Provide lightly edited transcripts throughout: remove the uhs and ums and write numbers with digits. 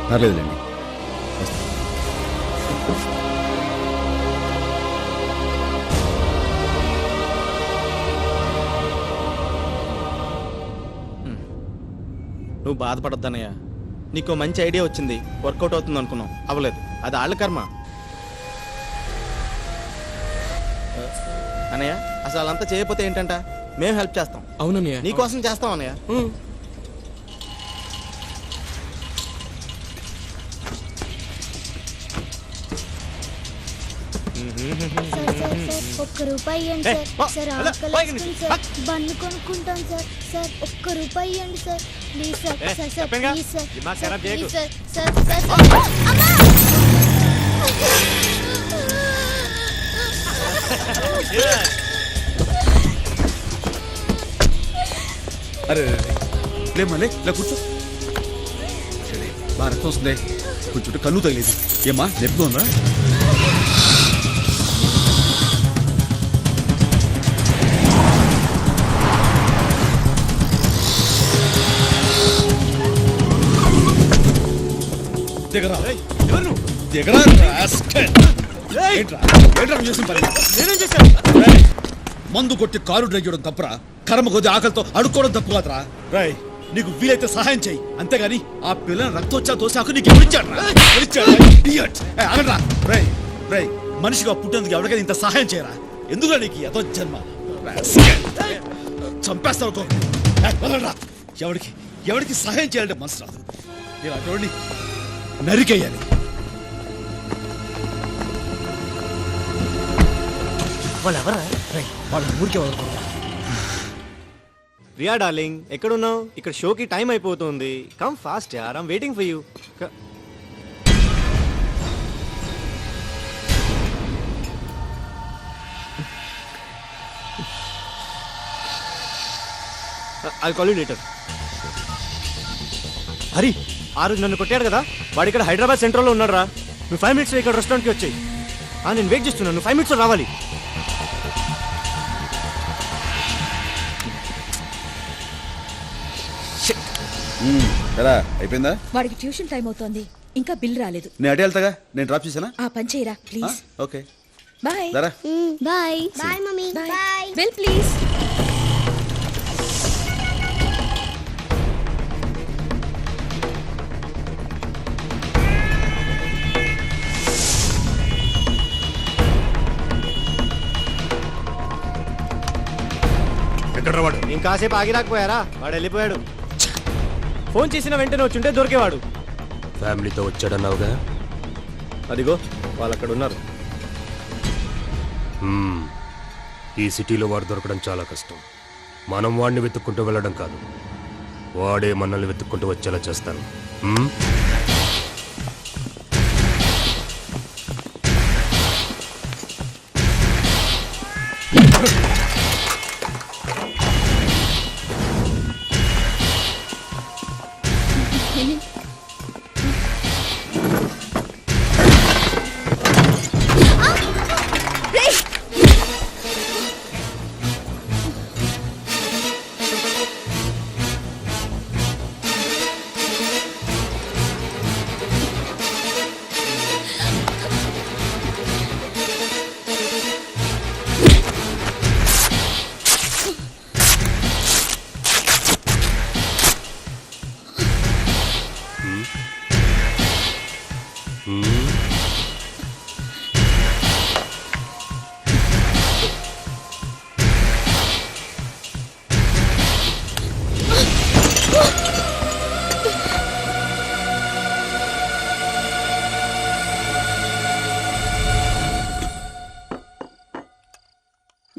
పర్లేదులేండి. నువ్వు బాధపడొద్దన్నయ్య. నీకు మంచి ఐడియా వచ్చింది, వర్కౌట్ అవుతుంది అనుకున్నావు, అవ్వలేదు. అది వాళ్ళ కర్మ. అన్నయ్య అసలు అదంతా చేయకపోతే ఏంటంట, మేము హెల్ప్ చేస్తాం. అవునన్నయ్య, నీకోసం చేస్తాం అన్నయ్య. ఒక్క రూపాయి ఇవ్వండి సార్. ఆకలేస్తుంది సార్. బన్ను కొనుక్కుంటాం సార్. సార్ ఒక్క రూపాయి ఇవ్వండి sir. Please sir. Sir sir please sir. Please sir. Sir sir అరే లే మళ్ళీ ఇలా కూర్చో. బాగా రక్తం వస్తుంది, కొంచెం కళ్ళు తగిలేదు. ఏమ్మా నొప్పిగా ఉందా? దిగరా దిగరా. మందు కొట్టి కారు డ్రైవ్ చేయడం తప్పురా. కర్మ కొద్ది ఆకలితో అడుక్కోవడం తప్పు కాదురా. రై నీకు వీలైతే సహాయం చెయ్యి, అంతేగాని ఆ పిల్లని రక్తోచ్చా తోసాకు నీకు ఎవరిచ్చాడు? రై రై మనిషిగా పుట్టేందుకు ఎవరికైనా ఇంత సహాయం చేయరా? ఎందుకు నీకు ఎదో జన్మ? చంపేస్తావు. ఎవరికి ఎవరికి సహాయం చేయాలంటే మనసు రాదు. నేను అటువంటి నరికేయాలి. వాళ్ళు ఎవరా? వాళ్ళ ఊరికే రియా డార్లింగ్, ఎక్కడున్నావు? ఇక్కడ షోకి టైం అయిపోతుంది. కమ్ ఫాస్ట్ యార్, I'm waiting for you. I call you later. Hari, ఆ రోజు నన్ను కొట్టాడు కదా, వాడు ఇక్కడ హైదరాబాద్ సెంట్రల్లో ఉన్నాడు రా. నువ్వు 5 minutes ఇక్కడ రెస్టారెంట్కి వచ్చాయి. నేను వెయిట్ చేస్తున్నాను, నువ్వు 5 minutes రావాలి. ఎలా అయిపోయిందా? వాడికి ట్యూషన్ టైం అవుతోంది, ఇంకా బిల్ రాలేదు. నేను అటే వెళ్తాగా, నేను డ్రాప్ చేశానా? ఆ పని చేయరా please. Okay bye. Bye bye mummy. Bye. Bill please. ఎక్కడ వాడు? ఇంకాసేపు ఆగి రాకపోయారా? వాడు వెళ్ళిపోయాడు. ఫోన్ చేసిన వెంటనే వచ్చుంటే దొరికేవాడు. ఫ్యామిలీతో వచ్చాడన్నావుగా? అదిగో వాళ్ళు అక్కడ ఉన్నారు. ఈ సిటీలో వాడు దొరకడం చాలా కష్టం. మనం వాడిని వెతుక్కుంటూ వెళ్ళడం కాదు, వాడే మనల్ని వెతుక్కుంటూ వచ్చేలా చేస్తాను.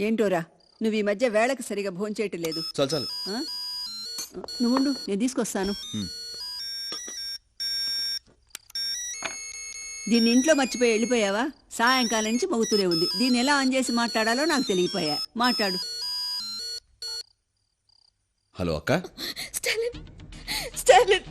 ఏంటోరా, నువ్వు ఈ మధ్య వేళకి సరిగా భోంచేయటం లేదు. చాలు చాలు, నువ్వుండు, నేను తీసుకొస్తాను. దీన్ని ఇంట్లో మర్చిపోయి వెళ్ళిపోయావా? సాయంకాలం నుంచి మోగుతూనే ఉంది. దీన్ని ఎలా ఆన్ చేసి మాట్లాడాలో నాకు తెలియపోయా. మాట్లాడు. హలో అక్క. Stalin, Stalin.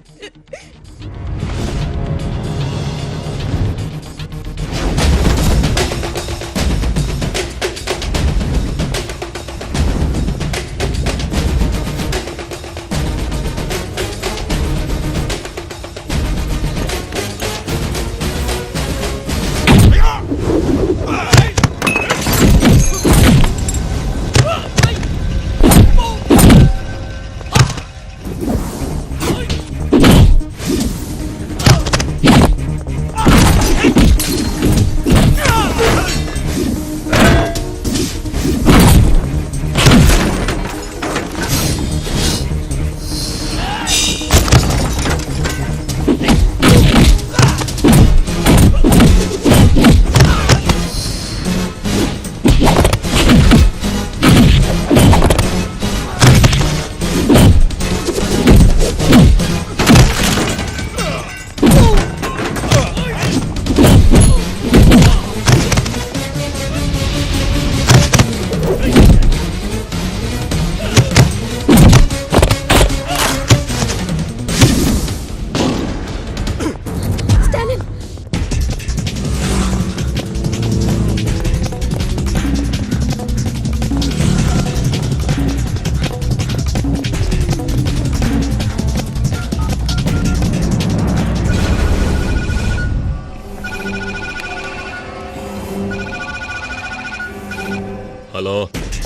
Hello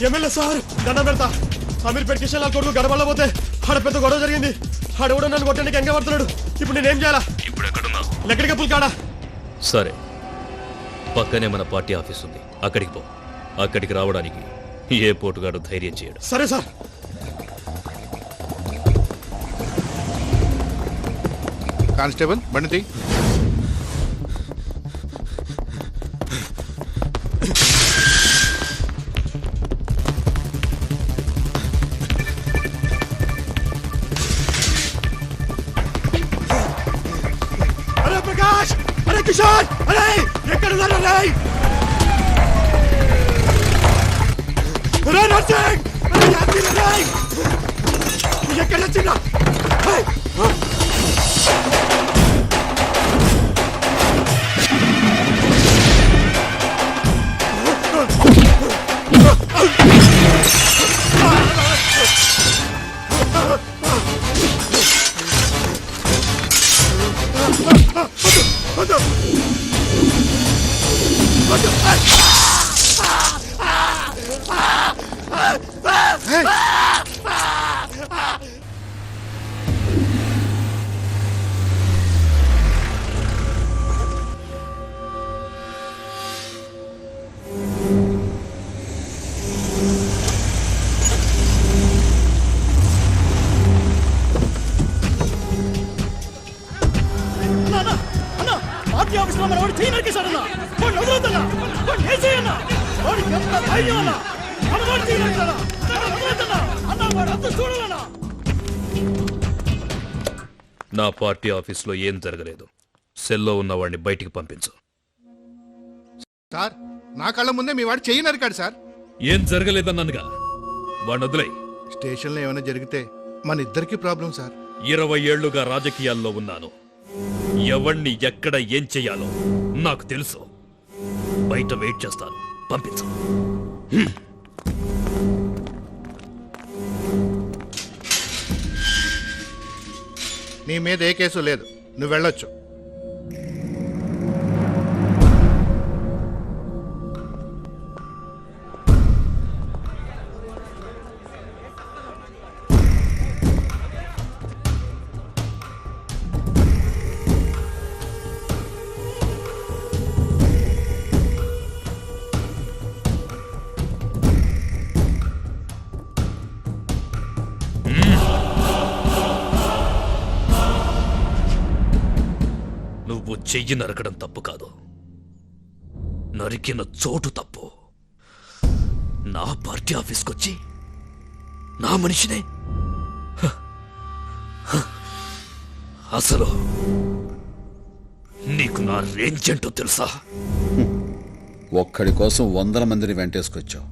MLA sir దండం పెడతా అమీర్పేట కిషన్ లాల్ కొడుకు గడబడలో పోతే ఆడ పెద్ద గొడవ జరిగింది. ఆడెవడో నన్ను కొట్టడానికి ఎంగ పడుతున్నాడు. ఇప్పుడు నేనేం చేయాలా? ఇప్పుడు ఎక్కడున్నావు? లెక్కడికి పుల్కాడా. సరే, పక్కనే మన పార్టీ ఆఫీస్ ఉంది, అక్కడికి పో. అక్కడికి రావడానికి ఏ పోటుగాడు ధైర్యం చేయడు. సరే సార్. కానిస్టేబుల్ బండి. అరే ప్రకాష్, అరే కిషోర్, అరే ఎక్కడున్నారు? అరే నర్సింగ్, అరే యాత్రి, ఎక్కడ వచ్చిందా? నా పార్టీ ఆఫీస్లో ఏం జరగలేదు. సెల్లో ఉన్న వాడిని బయటికి పంపించు. సార్, నా కళ్ళ ముందే మీ వాడు చెయ్యి నరికాడు సార్. ఏం జరగలేదన్నానుగా, వాడిని వదిలేయ్. స్టేషన్లో ఏమైనా జరిగితే మన ఇద్దరికి ప్రాబ్లం సార్. 20 ఏళ్లుగా రాజకీయాల్లో ఉన్నాను. ఎవణ్ణి ఎక్కడ ఏం చెయ్యాలో నాకు తెలుసు. బయట వెయిట్ చేస్తాను, పంపించు. నీ మీద ఏ కేసు లేదు, నువ్వు వెళ్ళొచ్చు. నువ్వు చెయ్యి నరకడం తప్పు కాదు, నరికిన చోటు తప్పు. నా పార్టీ ఆఫీస్కొచ్చి నా మనిషినే అసలు నీకు నా రేంజ్ ఏంటో తెలుసా? ఒక్కడి కోసం 100 మందిని వెంటేసుకొచ్చావు.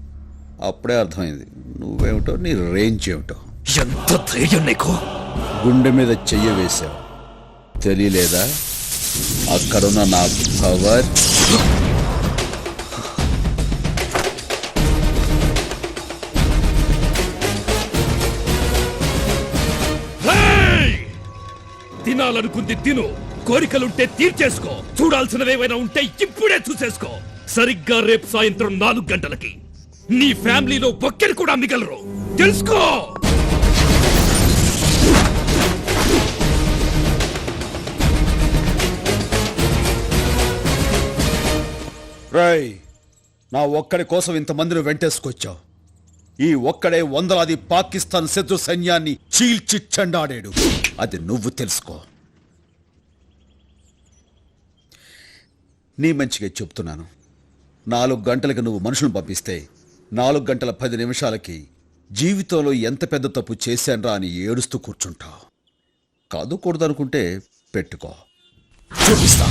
అప్పుడే అర్థమైంది నువ్వేమిటో, నీ రేంజ్ ఏమిటో. ఎంత ధైర్యం నీకు? గుండె మీద చెయ్యి వేశావు, తెలియలేదా? అక్కడున్న నా పవర్. తినాలనుకుంది తిను, కోరికలుంటే తీర్చేసుకో, చూడాల్సినవేమైనా ఉంటే ఇప్పుడే చూసేసుకో. సరిగ్గా రేపు సాయంత్రం 4 గంటలకి నీ ఫ్యామిలీలో ఒక్కరు కూడా మిగలరు, తెలుసుకో. రై, నా ఒక్కడి కోసం ఇంతమందిని వెంటేసుకొచ్చావు. ఈ ఒక్కడే వందలాది పాకిస్తాన్ శత్రు సైన్యాన్ని చీల్చి చెండాడాడు. అది నువ్వు తెలుసుకో. నీ మంచిగా చెప్తున్నాను. 4 గంటలకి నువ్వు మనుషులను పంపిస్తే 4 గంటల 10 నిమిషాలకి జీవితంలో ఎంత పెద్ద తప్పు చేశాన్రా అని ఏడుస్తూ కూర్చుంటావు. కాదు కూడదనుకుంటే పెట్టుకో, చూపిస్తా.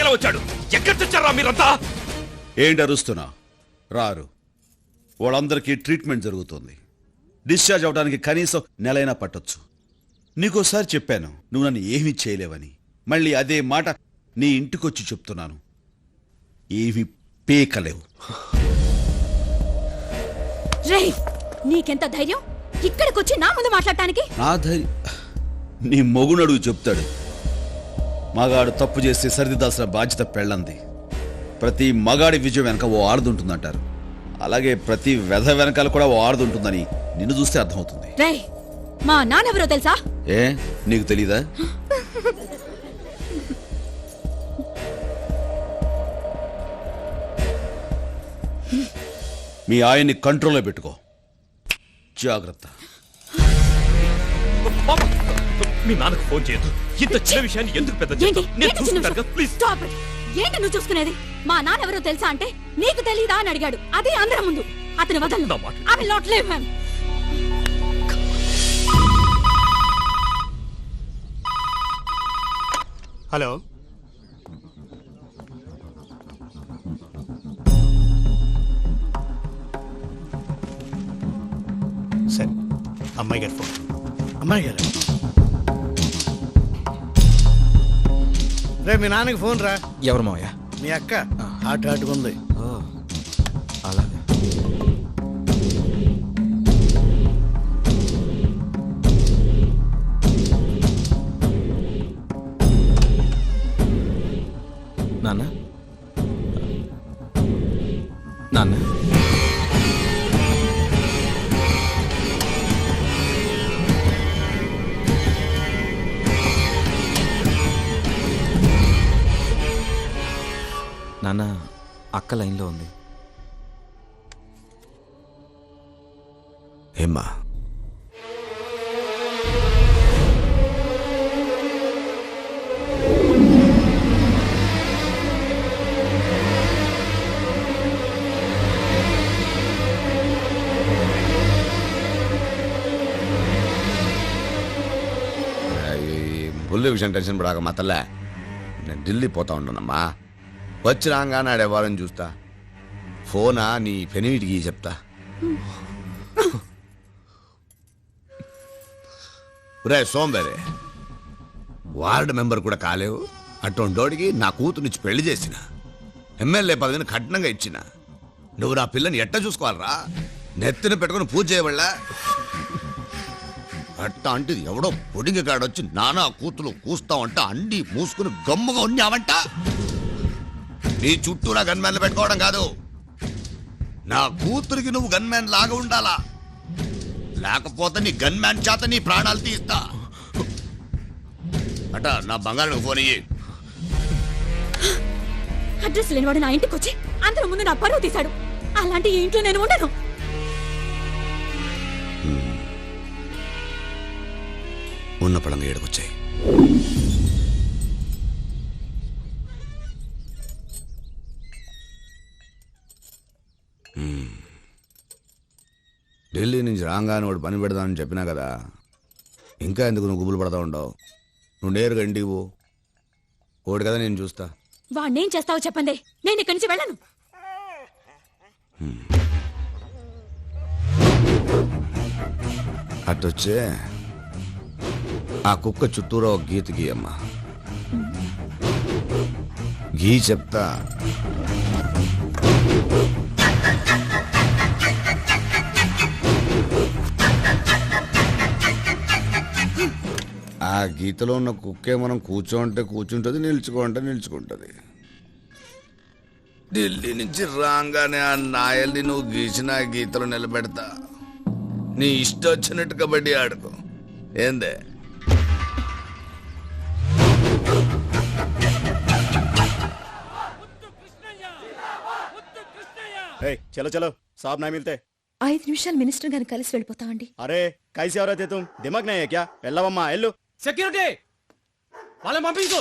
ఎలా వచ్చాడు? ఎక్కడ తెచ్చారా మీరంతా? ఏంటి అరుస్తున్నా? రారు. వాళ్ళందరికీ ట్రీట్మెంట్ జరుగుతుంది. డిశ్చార్జ్ అవడానికి కనీసం నెలైనా పట్టొచ్చు. నీకోసారి చెప్పాను నువ్వు నన్ను ఏమీ చేయలేవని. మళ్ళీ అదే మాట నీ ఇంటికొచ్చి చెప్తున్నాను. ఏమీ పీకలేవు. రేయ్, నీకెంత ధైర్యం ఇక్కడికొచ్చి నా ముందు మాట్లాడటానికి? నా ధైర్యం నీ మొగునడుగు చెప్తాడు. మగాడు తప్పు చేస్తే సరిదిద్దాల్సిన బాధ్యత పెళ్ళంది. ప్రతి మగాడి విజయం వెనక ఓ ఆడదుంటుందంటారు. అలాగే ప్రతి వెధ వెనకాల కూడా ఓ ఆడదుంటుందని నిన్ను చూస్తే అర్థమవుతుంది. రేయ్, మా నాన్నెవరో తెలుసా? ఏ నీకు తెలీదా? మీ ఆయన్ని కంట్రోల్లో పెట్టుకో. జాగ్రత్త. మీ నాన్నకు ఫోన్ చేయొద్దు. ఇంత చిన్న విషయాన్ని ఎందుకు పెద్ద చేస్తావు? నేను చూసుకుంటాను కదా, ప్లీజ్. Stop it. ఏంటి నువ్వు చూసుకునేది? మా నాన్నెవరో తెలుసా అంటే నీకు తెలీదా అని అడిగాడు. అదే అందరం ముందు. అతని వదలను. నా మాట. I will not leave him. Hello, సరే, అమ్మాయి గారి ఫోన్. అమ్మాయి గారు, రే మీ నాన్నకి ఫోన్ రా. ఎవరు మావయ్య? మీ అక్క హాట్ ఉంది. అలాగే. నాన్న, నాన్న, నాన్న, అక్క లైన్లో ఉంది. ఏమ్మా? బుల్లి విషయం టెన్షన్ పడాక మా తల్లే, నేను ఢిల్లీ పోతా ఉన్నానమ్మా. వచ్చి రాగానే ఆడేవారని చూస్తా. ఫోనా నీ పెనిమిటికి చెప్తా. రే సోంబేరే, వార్డు మెంబర్ కూడా కాలేవు. అటువంటోడికి నా కూతురునిచ్చి పెళ్లి చేసిన, ఎమ్మెల్యే పదవిని కఠినంగా ఇచ్చిన. నువ్వు నా పిల్లని ఎట్ట చూసుకోవాలరా? నెత్తిన పెట్టుకుని పూజ చేయబడలా? అట్ట అంటే ఎవడో పొడింగ కాడొచ్చి నానా కూతురు కూస్తావంట అండి మూసుకుని గమ్ముగా ఉన్నావంట. నీ చుట్టూ నా గన్మ్యాన్లు పెట్టుకోవడం కాదు, నా కూతురికి నువ్వు గన్మ్యాన్ లాగా ఉండాలా. లేకపోతే నీ గన్మ్యాన్ చేత నీ ప్రాణాలు తీస్తా. అట నా బంగారం ఫోన్ ఇయ్యి. అడ్రస్ లేనివాడు నా ఇంటికి వచ్చి అందరి ముందు నా పరువు తీశాడు. అలాంటి ఈ ఇంట్లో నేను ఉండను. ఉన్న పడంగా ఏడుకొచ్చాయి. ఢిల్లీ నుంచి రాగానే వాడు పని పెడదామని చెప్పినా కదా, ఇంకా ఎందుకు నువ్వు గుబులు పడతా ఉండవు? నువ్వు నేరుగా ఇంటికి పో. ఓడి కదా నేను చూస్తా. వాడినేం చేస్తావో చెప్పండి, నేను ఇక్కడి నుంచి వెళ్ళను. అట్టొచ్చే ఆ కుక్క చుట్టూరా ఒక గీత గీయమ్మా. గీ చెప్తా. ఆ గీతలో ఉన్న కుక్కే మనం కూర్చోంటే కూర్చుంటుంది, నిల్చుకోంటే నిల్చుకుంటుంది. ఢిల్లీ నుంచి రాగానే ఆ నాయల్ని నువ్వు గీసిన ఆ గీతలో నిలబెడతా. నీ ఇష్టం వచ్చినట్టు కబడ్డీ ఆడుకో. ఏందే? చలో చలో, సాబ్ నా మిల్తే. 5 నిమిషాలు మినిస్టర్ గారిని కలిసి వెళ్ళిపోతామండి. అరే కైసి ఎవరైతే తుమ్ దిమాగ్ నయ్యే క్యా? వెళ్ళవమ్మా వెళ్ళు. సెక్యూరిటీ వాళ్ళని పంపించు.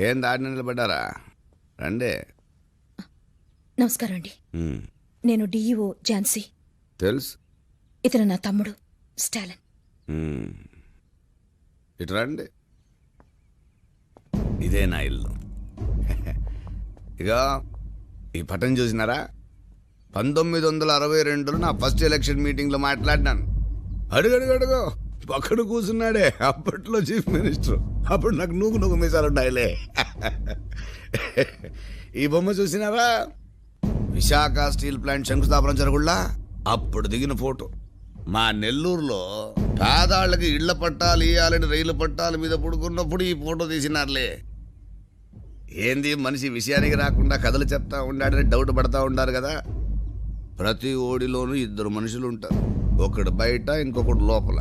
ఏం దాడి నిలబడ్డారా? రండి. నమస్కారం అండి. నేను డిఈఓ ఝాన్సీ. తెలుసు. ఇతను నా తమ్ముడు స్టాలిన్. ఇటు రండి. ఇదే నా ఇల్లు. ఇక ఈ పటం చూసినారా? 1962లో నా ఫస్ట్ ఎలక్షన్ మీటింగ్లో మాట్లాడినాను. అడుగడుగడుగో పక్కన కూర్చున్నాడే అప్పట్లో చీఫ్ మినిస్టర్. అప్పుడు నాకు నూగు మీసాలు ఉన్నాయిలే. ఈ బొమ్మ చూసినారా? విశాఖ స్టీల్ ప్లాంట్ శంకుస్థాపన జరుగుళ్ళ అప్పుడు దిగిన ఫోటో. మా నెల్లూరులో పేదాళ్ళకి ఇళ్ల పట్టాలు ఇయ్యాలని రైలు పట్టాల మీద పడుకున్నప్పుడు ఈ ఫోటో తీసినారులే. ఏంది మనిషి విషయానికి రాకుండా కథలు చెప్తా ఉండాడని డౌట్ పడతా ఉండారు కదా. ప్రతి ఓడిలోనూ 2 మనుషులు ఉంటారు. ఒకడు బయట, ఇంకొకడు లోపల.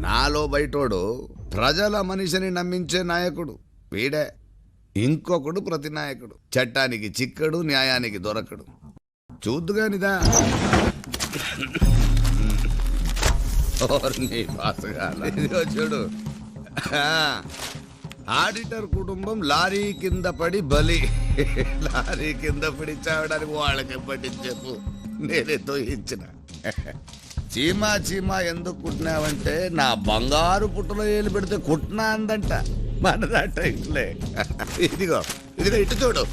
నాలో బయటోడు ప్రజల మనిషిని నమ్మించే నాయకుడు వీడే. ఇంకొకడు ప్రతి నాయకుడు. చట్టానికి చిక్కడు, న్యాయానికి దొరకడు. చూద్దుగానిదా ఇదిగో చూడు. ఆడిటర్ కుటుంబం లారీ కింద పడి బలి. లారీ కింద పడి చావడానికి వాళ్ళకి పట్టించెప్పు. నేనే తోయించిన. చీమా చీమా ఎందుకు కుట్టినావంటే నా బంగారు పుట్టలో ఏలు పెడితే కుట్టినా అందంట. మనదాట ఇట్లే. ఇదిగో ఇదిగో ఇటు చూడు.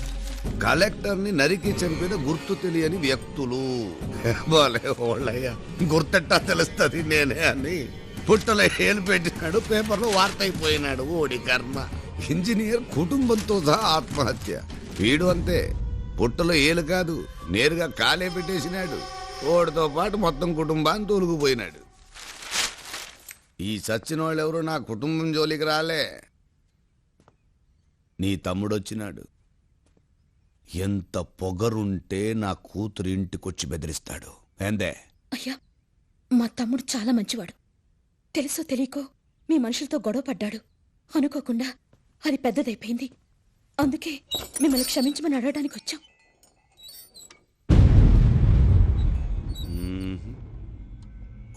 కలెక్టర్ని నరికి చంపిన గుర్తు తెలియని వ్యక్తులు. బోలే ఓళ్ళయ్యా, గుర్తెట్టా తెలుస్తుంది నేనే అని పుట్టలో ఏలు పెట్టినాడు. పేపర్లో వార్త అయిపోయినాడు. ఓడి కర్మ. ఇంజనీర్ కుటుంబంతో సహా ఆత్మహత్య. వీడు అంతే. పుట్టలో ఏలు కాదు, నేరుగా కాలే పెట్టేసినాడు. ఓడితో పాటు మొత్తం కుటుంబాన్ని తోలుకుపోయినాడు. ఈ చచ్చిన వాళ్ళు ఎవరు నా కుటుంబం జోలికి రాలే. నీ తమ్ముడు వచ్చినాడు. ఎంత పొగరుంటే నా కూతురు ఇంటికొచ్చి బెదిరిస్తాడు. ఏందే? అయ్యా, మా తమ్ముడు చాలా మంచివాడు. తెలుసో తెలియకో మీ మనుషులతో గొడవ పడ్డాడు. అనుకోకుండా అది పెద్దదైపోయింది. అందుకే మిమ్మల్ని క్షమించమని అడగడానికి వచ్చాం.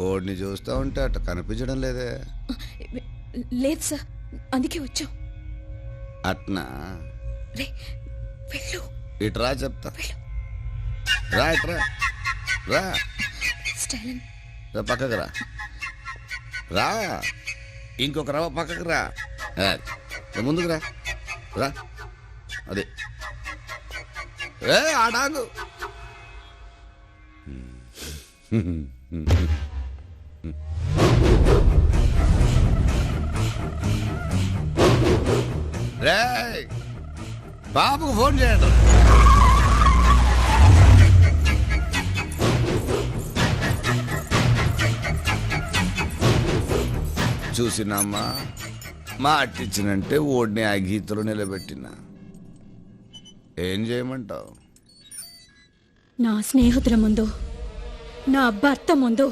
ఓడిని చూస్తా ఉంటే అట్ట కనిపించడం లేదే. లేదు సార్, అందుకే వచ్చాం. అట్నా? వెళ్ళు. ఇట్రా చెప్తా. రా ఇట్రా. రా స్టాలిన్, పక్కకు రా. రా, ఇంకొక రవ పక్కకు రా. ముందుకు రా. రా, అదే ఆడాగు. రే, బాబుకు ఫోన్ చేయండి. చూసినామ్మా, మాటిచ్చినంటే ఓడిని ఆ గీతలో నిలబెట్టినా. ఏం చేయమంటావు? నా స్నేహితుల ముందు, నా భర్త ముందు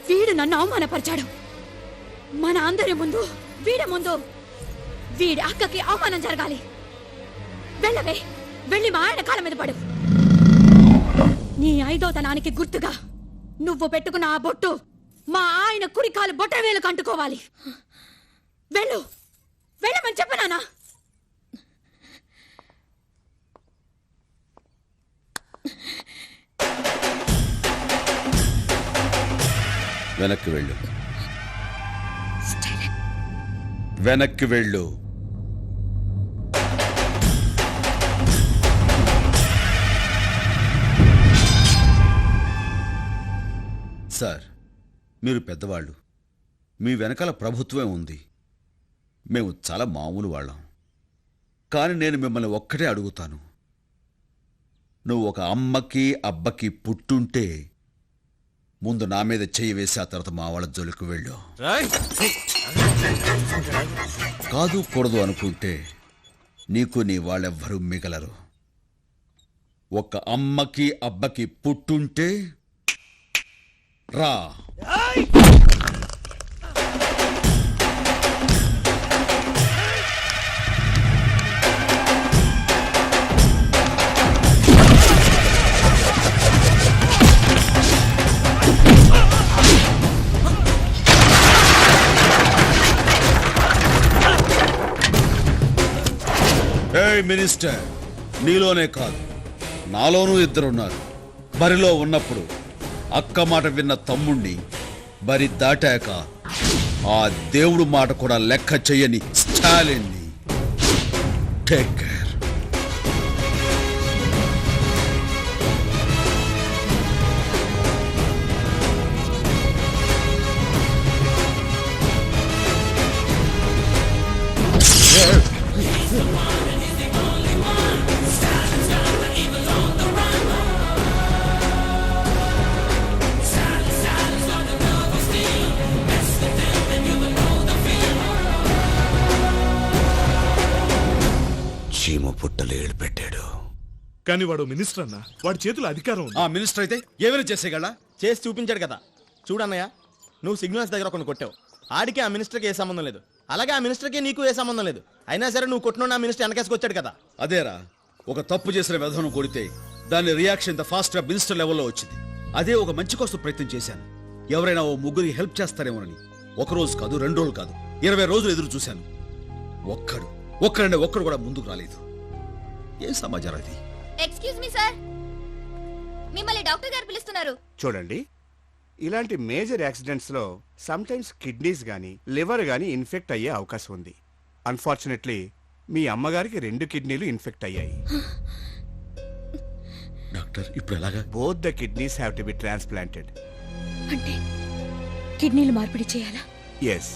వీడు నన్ను అవమానపరిచాడు. మన అందరి ముందు, వీడి ముందు వీడి అక్కకి అవమానం జరగాలి. వెళ్ళవే, వెళ్ళి మా ఆయన కాళ్ళ మీద పడు. నీ 5వ గుర్తుగా నువ్వు పెట్టుకున్న ఆ బొట్టు మా ఆయన కుడి కాలు బొట్ట వేలకు అంటుకోవాలి. వెళ్ళు, వెళ్ళమని చెప్పనానా? వెనక్కి వెళ్ళు. వెనక్కి వెళ్ళు. సార్, మీరు పెద్దవాళ్ళు. మీ వెనకాల ప్రభుత్వమే ఉంది. మేము చాలా మామూలు వాళ్ళం. కానీ నేను మిమ్మల్ని ఒక్కటే అడుగుతాను. నువ్వు ఒక అమ్మకి అబ్బకి పుట్టుంటే ముందు నా మీద చెయ్యి వేసి ఆ తర్వాత మా వాళ్ళ జోలికి వెళ్ళు. కాదు కూడదు అనుకుంటే నీకు నీ వాళ్ళెవ్వరూ మిగలరు. ఒక అమ్మకి అబ్బకి పుట్టుంటే రా. మినిస్టర్, నీలోనే కాదు నాలోనూ 2 ఉన్నారు. బరిలో ఉన్నప్పుడు అక్క మాట విన్న తమ్ముణ్ణి బరి దాటాక ఆ దేవుడు మాట కూడా లెక్క చెయ్యని స్టాలిన్ని. Take care. చీమ పుట్టలు ఏడు పెట్టాడు. కానీ వాడు మినిస్టర్ అన్న, వాడి చేతిలో అధికారం ఉంది. ఆ మినిస్టర్ అయితే ఏమైనా చేసేగలడా? చేసి చూపించాడు కదా. చూడన్నయ్య, నువ్వు సిగ్నల్స్ దగ్గర కొన్ని కొట్టావు. ఆడికి ఆ మినిస్టర్కి ఏ సంబంధం లేదు, అలాగే ఆ మినిస్టర్కి నీకు ఏ సంబంధం లేదు. అయినా సరే నువ్వు కొట్టిన ఆ మినిస్టర్ వెనకేసుకొచ్చాడు కదా. అదేరా, ఒక తప్పు చేసిన విధానం కొడితే దాని రియాక్షన్ ఇంత ఫాస్ట్ గా మినిస్టర్ లెవెల్లో వచ్చింది. అదే ఒక మంచి కోసం ప్రయత్నం చేశాను. ఎవరైనా ఓ ముగ్గురికి హెల్ప్ చేస్తారేమోనని. ఒక రోజు కాదు, 2 రోజులు కాదు, 20 రోజులు ఎదురు చూశాను. ఒక్కడు కూడా ముందుకు రాలేదు. ఏం సమాచారం ఇది? ఎక్స్క్యూజ్ మీ సార్, మిమ్మల్ని డాక్టర్ గారు పిలుస్తున్నారు. చూడండి, ఇలాంటి మేజర్ యాక్సిడెంట్స్ లో సమ్టైమ్స్ కిడ్నీస్ గానీ లివర్ గానీ ఇన్ఫెక్ట్ అయ్యే అవకాశం ఉంది. అన్ఫార్చునేట్లీ మీ అమ్మగారికి 2 కిడ్నీలు ఇన్ఫెక్ట్ అయ్యాయి. డాక్టర్, ఇప్పుడు ఎలాగా? Both the kidneys have to be transplanted. అంటే కిడ్నీలు మార్పిడి చేయాలా? ఎస్.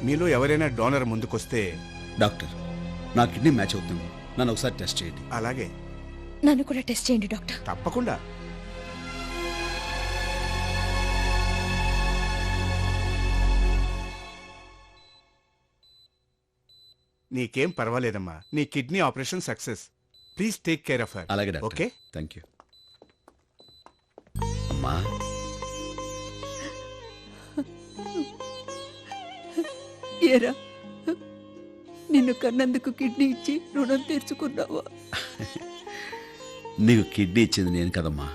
మీలో ఎవరైనా డోనర్ ముందుకొస్తే. డాక్టర్, నా కిడ్నీ మ్యాచ్ అవుతుంది, నన్ను ఒకసారి టెస్ట్ చేయండి. అలాగే, నన్ను కూడా టెస్ట్ చేయండి డాక్టర్. తప్పకుండా. నీకేం పర్వాలేదమ్మా, నీ kidney operation success. Please take care of her. అలాగే డాక్టర్. Okay, thank you. అమ్మా, ఏరా, నిన్ను కన్నందుకు కిడ్నీ ఇచ్చి రుణం తీర్చుకున్నావా? నీకు కిడ్నీ ఇచ్చింది నేను కదమ్మా.